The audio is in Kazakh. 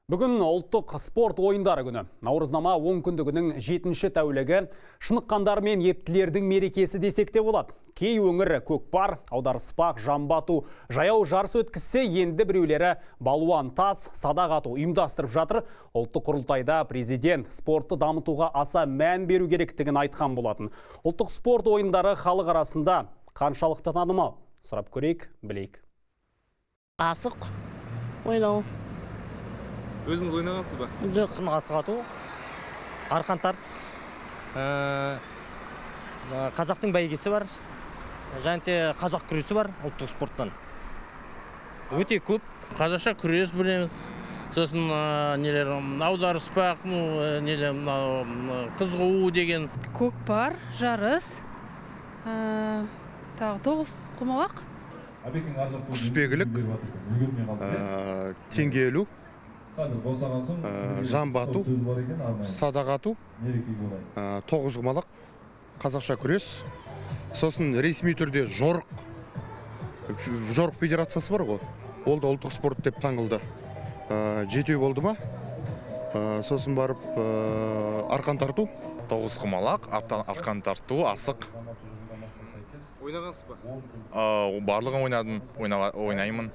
Бүгін ұлттық спорт ойындары күні. Наурызнама 10 күндігінің 7-ші тәулігі шыныққандар мен ептілердің мерекесі десек те болады. Кей өңір көкпар, аударыспақ, жамбату, жаяу жарыс өткізсе, енді біреулері балуан тас, садақ ату ұйымдастырып жатыр. Ұлттық құрылтайда президент спортты дамытуға аса мән беру керектігін айтқан болатын. Ұлттық спорт ойындары халық арасында қаншалықты танымал? Сұрап көрейік, білейік. Асық ойнау. Өзіңіз ойнағансыз ба? Жоқ. Асық ату, арқан тартыс, қазақтың бәйгесі бар, және де қазақ күресі бар ұлттық спорттан. Өте көп. Қазақша күрес білеміз. Сосын нелер аударыспақ, нелер қыз қуу деген. Көкпар, жарыс, тағы 9 құмалақ. Құсбегілік, теңге ілу, жамбату, садақ ату, 9 құмалақ, қазақша күрес. Сосын ресми түрде жорық федерациясы бар ғой. Ол да ұлттық спорт деп таңылды. 7 болды ма? Сосын барып арқан тарту. 9 құмалақ, арқан тарту, асық. Ойнағансыз ба? Барлығын ойнаймын.